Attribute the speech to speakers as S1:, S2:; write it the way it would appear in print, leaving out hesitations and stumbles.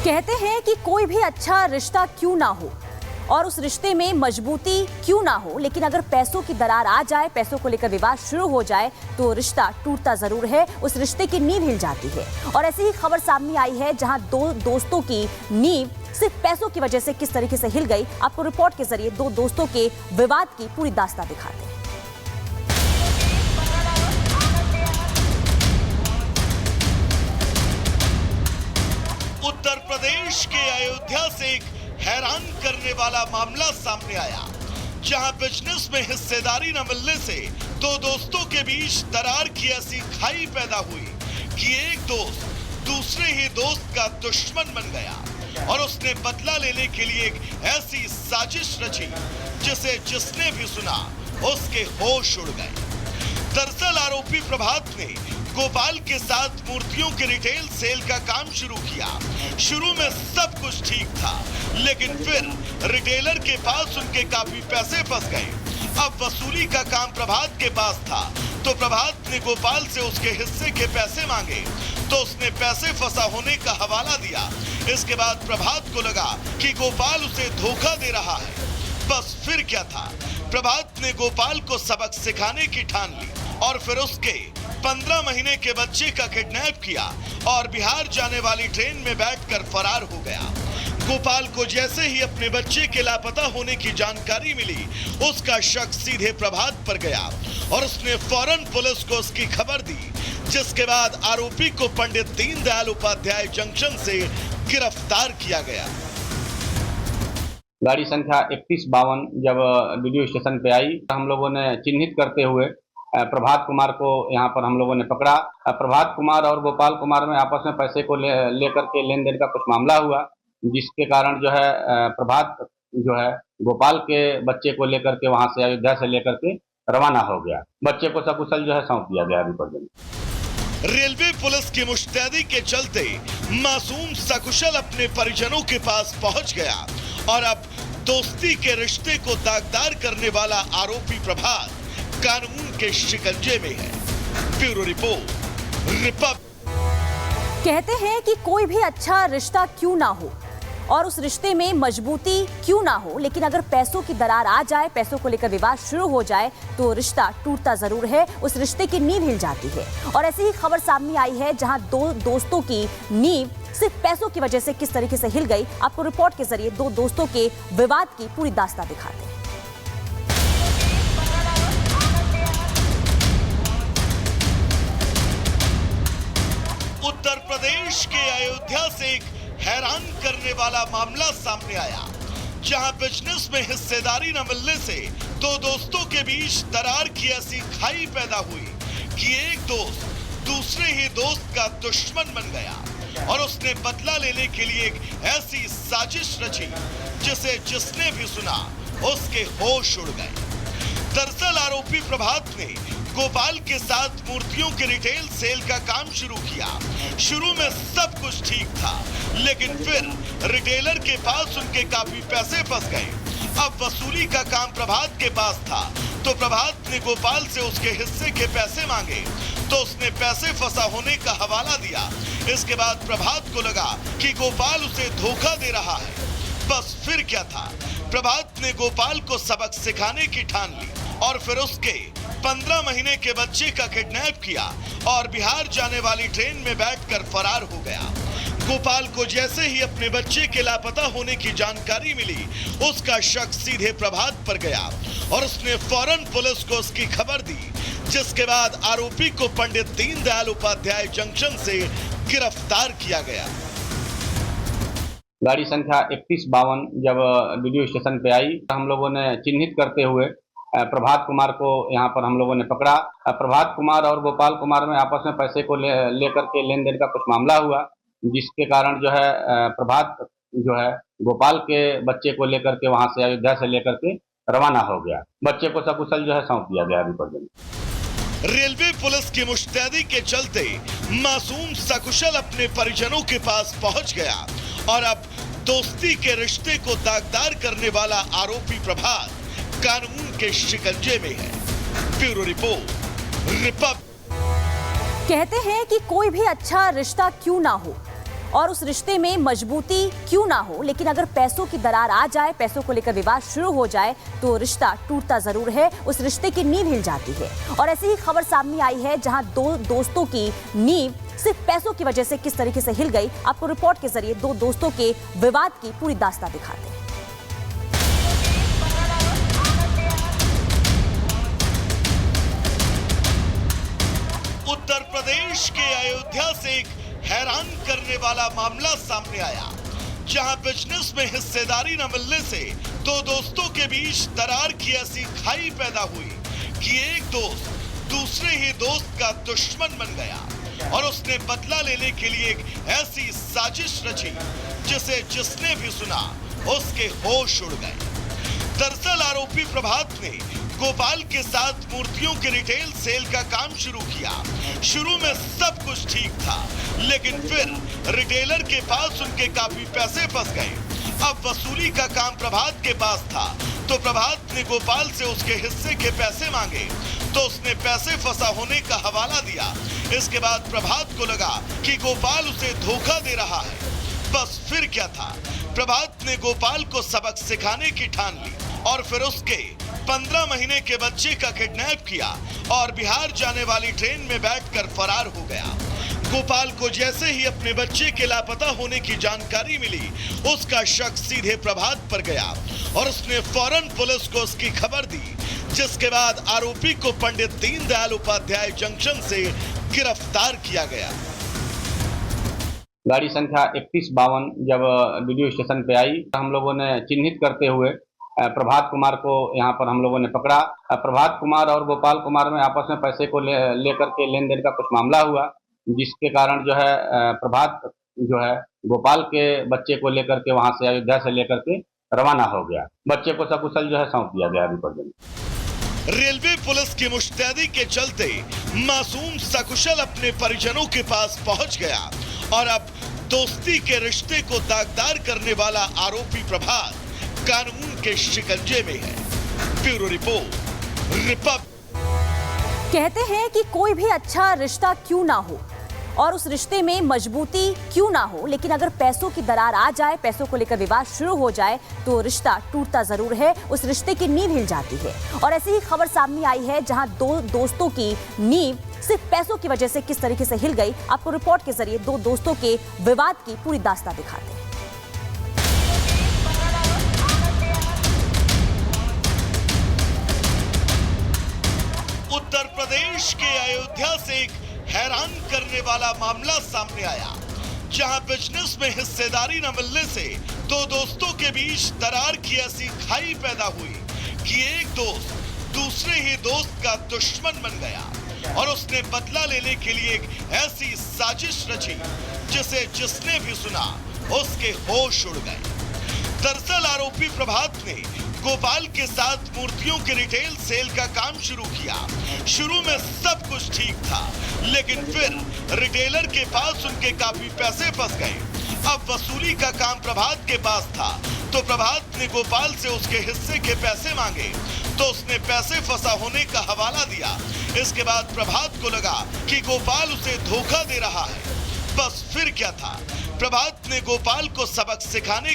S1: कहते हैं कि कोई भी अच्छा रिश्ता क्यों ना हो और उस रिश्ते में मजबूती क्यों ना हो, लेकिन अगर पैसों की दरार आ जाए, पैसों को लेकर विवाद शुरू हो जाए तो रिश्ता टूटता जरूर है, उस रिश्ते की नींव हिल जाती है। और ऐसी ही खबर सामने आई है जहां दो दोस्तों की नींव सिर्फ पैसों की वजह से किस तरीके से हिल गई। आपको रिपोर्ट के जरिए दो दोस्तों के विवाद की पूरी दास्तां दिखाते हैं।
S2: उत्तर प्रदेश के अयोध्या से एक हैरान करने वाला मामला सामने आया, जहां बिजनेस में हिस्सेदारी न मिलने से दो दोस्तों के बीच दरार की ऐसी खाई पैदा हुई कि एक दोस्त दूसरे ही दोस्त का दुश्मन बन गया और उसने बदला लेने के लिए एक ऐसी साजिश रची जिसने भी सुना उसके होश उड़ गए। दरअसल आरोपी प्रभात ने गोपाल के साथ मूर्तियों के रिटेल सेल का काम शुरू किया। शुरू में सब कुछ ठीक था, लेकिन फिर रिटेलर के पास उनके काफी पैसे फंस गए। अब वसूली का काम प्रभात के पास था, तो प्रभात ने गोपाल से उसके हिस्से के पैसे मांगे, तो उसने पैसे फंसा होने का हवाला दिया। इसके बाद प्रभात को लगा कि गोपाल उसे धोखा दे रहा है। बस फिर क्या था, प्रभात ने गोपाल को सबक सिखाने की ठान ली और फिर उसके 15 महीने के बच्चे का किडनैप किया और बिहार जाने वाली ट्रेन में बैठकर फरार हो गया। गोपाल को जैसे ही अपने बच्चे के लापता होने की जानकारी मिली, उसका शक सीधे प्रभात पर गया और उसने फौरन पुलिस को उसकी खबर दी, जिसके बाद आरोपी को पंडित दीनदयाल उपाध्याय जंक्शन से गिरफ्तार किया गया।
S3: गाड़ी संख्या 3152 जब वीडियो स्टेशन पे आई, हम लोगों ने चिन्हित करते हुए प्रभात कुमार को यहाँ पर हम लोगों ने पकड़ा। प्रभात कुमार और गोपाल कुमार में आपस में पैसे को लेकर के लेन देन का कुछ मामला हुआ, जिसके कारण जो है प्रभात जो है गोपाल के बच्चे को लेकर के वहां से अयोध्या से लेकर के रवाना हो गया। बच्चे को सकुशल जो है सौंप दिया गया अभी।
S2: रेलवे पुलिस की मुस्तैदी के चलते मासूम सकुशल अपने परिजनों के पास पहुंच गया और अब दोस्ती के रिश्ते को दागदार करने वाला आरोपी प्रभात कानून के शिकंजे में है। Bureau report, Republic.
S1: कहते हैं कि कोई भी अच्छा रिश्ता क्यों ना हो और उस रिश्ते में मजबूती क्यों ना हो, लेकिन अगर पैसों की दरार आ जाए, पैसों को लेकर विवाद शुरू हो जाए तो रिश्ता टूटता जरूर है, उस रिश्ते की नींव हिल जाती है। और ऐसी ही खबर सामने आई है जहां दो दोस्तों की नींव सिर्फ पैसों की वजह से किस तरीके से हिल गई। आपको रिपोर्ट के जरिए दो दोस्तों के विवाद की पूरी दास्तां दिखाते हैं।
S2: उत्तर प्रदेश के अयोध्या से एक हैरान करने वाला मामला सामने आया, जहां बिजनेस में हिस्सेदारी न मिलने से दो दोस्तों के बीच दरार की ऐसी खाई पैदा हुई कि एक दोस्त दूसरे ही दोस्त का दुश्मन बन गया और उसने बदला लेने के लिए एक ऐसी साजिश रची जिसने भी सुना उसके होश उड़ गए। दरअसल आरोपी प्रभात ने गोपाल के साथ मूर्तियों के रिटेल सेल का काम शुरू किया। शुरू में सब कुछ ठीक था, लेकिन फिर रिटेलर के पास उनके काफी पैसे फंस गए। अब वसूली का काम प्रभात के पास था, तो प्रभात ने गोपाल से उसके हिस्से के पैसे मांगे, तो उसने पैसे फंसा होने का हवाला दिया। इसके बाद प्रभात को लगा कि गोपाल उसे धोखा दे रहा है। बस फिर क्या था, प्रभात ने गोपाल को सबक सिखाने की ठान ली और फिर उसके 15 महीने के बच्चे का किडनैप किया और बिहार जाने वाली ट्रेन में बैठकर फरार हो गया। गोपाल को जैसे ही अपने बच्चे के लापता होने की जानकारी मिली, उसका शक सीधे प्रभात पर गया और उसने फौरन पुलिस को उसकी खबर दी, जिसके बाद आरोपी को पंडित दीनदयाल उपाध्याय जंक्शन से गिरफ्तार किया गया।
S3: गाड़ी संख्या 3152 जब वीडियो स्टेशन पे आई, हम लोगों ने चिन्हित करते हुए प्रभात कुमार को यहाँ पर हम लोगों ने पकड़ा। प्रभात कुमार और गोपाल कुमार में आपस में पैसे को लेकर के लेन देन का कुछ मामला हुआ, जिसके कारण जो है प्रभात जो है गोपाल के बच्चे को लेकर के वहां से अयोध्या से लेकर के रवाना हो गया। बच्चे को सकुशल जो है सौंप दिया गया अभी।
S2: रेलवे पुलिस की मुस्तैदी के चलते मासूम सकुशल अपने परिजनों के पास पहुंच गया और अब दोस्ती के रिश्ते को दागदार करने वाला आरोपी प्रभात कानून के शिकंजे में है। Bureau report, Republic.
S1: कहते हैं कि कोई भी अच्छा रिश्ता क्यों ना हो और उस रिश्ते में मजबूती क्यों ना हो, लेकिन अगर पैसों की दरार आ जाए, पैसों को लेकर विवाद शुरू हो जाए तो रिश्ता टूटता जरूर है, उस रिश्ते की नींव हिल जाती है। और ऐसी ही खबर सामने आई है जहां दो दोस्तों की नींव सिर्फ पैसों की वजह से किस तरीके से हिल गई। आपको रिपोर्ट के जरिए दो दोस्तों के विवाद की पूरी दास्तां दिखाते हैं।
S2: उत्तर प्रदेश के अयोध्या से एक हैरान करने वाला मामला सामने आया, जहां बिजनेस में हिस्सेदारी न मिलने से दो दोस्तों के बीच दरार की ऐसी खाई पैदा हुई कि एक दोस्त दूसरे ही दोस्त का दुश्मन बन गया और उसने बदला लेने के लिए एक ऐसी साजिश रची जिसे जिसने भी सुना उसके होश उड़ गए। दरअसल आरोपी प्रभात ने गोपाल के साथ मूर्तियों के रिटेल सेल का काम शुरू किया। शुरू में सब कुछ ठीक था, लेकिन फिर रिटेलर के पास उनके काफी पैसे फंस गए। अब वसूली का काम प्रभात के पास था, तो प्रभात ने गोपाल से उसके हिस्से के पैसे मांगे, तो उसने पैसे फंसा होने का हवाला दिया। इसके बाद प्रभात को लगा कि गोपाल उसे धोखा दे रहा है। बस फिर क्या था, प्रभात ने गोपाल को सबक सिखाने की ठान ली और फिर उसके 15 महीने के बच्चे का किडनैप किया और बिहार जाने वाली ट्रेन में बैठकर फरार हो गया। गोपाल को जैसे ही अपने बच्चे के लापता होने की जानकारी मिली, उसका शक सीधे प्रभात पर गया और उसने फौरन पुलिस को उसकी खबर दी, जिसके बाद आरोपी को पंडित दीनदयाल उपाध्याय जंक्शन से गिरफ्तार किया गया।
S3: गाड़ी संख्या 3152 जब वीडियो स्टेशन पे आई, हम लोगों ने चिन्हित करते हुए प्रभात कुमार को यहाँ पर हम लोगों ने पकड़ा। प्रभात कुमार और गोपाल कुमार में आपस में पैसे को लेकर के लेन देन का कुछ मामला हुआ, जिसके कारण जो है प्रभात जो है गोपाल के बच्चे को लेकर के वहाँ से अयोध्या से लेकर के रवाना हो गया। बच्चे को सकुशल जो है सौंप दिया गया अभी पर्यंत।
S2: रेलवे पुलिस की मुस्तैदी के चलते मासूम सकुशल अपने परिजनों के पास पहुंच गया और अब दोस्ती के रिश्ते को दागदार करने वाला आरोपी प्रभात कानून के शिकंजे में है। Bureau report, Republic.
S1: कहते हैं कि कोई भी अच्छा रिश्ता क्यों ना हो और उस रिश्ते में मजबूती क्यों ना हो, लेकिन अगर पैसों की दरार आ जाए, पैसों को लेकर विवाद शुरू हो जाए तो रिश्ता टूटता जरूर है, उस रिश्ते की नींव हिल जाती है। और ऐसी ही खबर सामने आई है जहां दो दोस्तों की नींव सिर्फ पैसों की वजह से किस तरीके से हिल गई। आपको रिपोर्ट के जरिए दो दोस्तों के विवाद की पूरी दास्तां दिखाते हैं।
S2: उत्तर प्रदेश के अयोध्या से एक हैरान करने वाला मामला सामने आया, जहां बिजनेस में हिस्सेदारी न मिलने से दो दोस्तों के बीच दरार की ऐसी खाई पैदा हुई कि एक दोस्त दूसरे ही दोस्त का दुश्मन बन गया और उसने बदला लेने के लिए एक ऐसी साजिश रची जिसे जिसने भी सुना उसके होश उड़ गए। दरअसल आरोपी प्रभात ने गोपाल के साथ मूर्तियों के रिटेल सेल का काम शुरू किया। शुरू में सब कुछ ठीक था, लेकिन फिर रिटेलर के पास उनके काफी पैसे फंस गए। अब वसूली का काम प्रभात के पास था, तो प्रभात ने गोपाल से उसके हिस्से के पैसे मांगे, तो उसने पैसे फंसा होने का हवाला दिया। इसके बाद प्रभात को लगा कि गोपाल उसे धोखा दे रहा है। बस फिर क्या था, प्रभात ने गोपाल को सबक सिखाने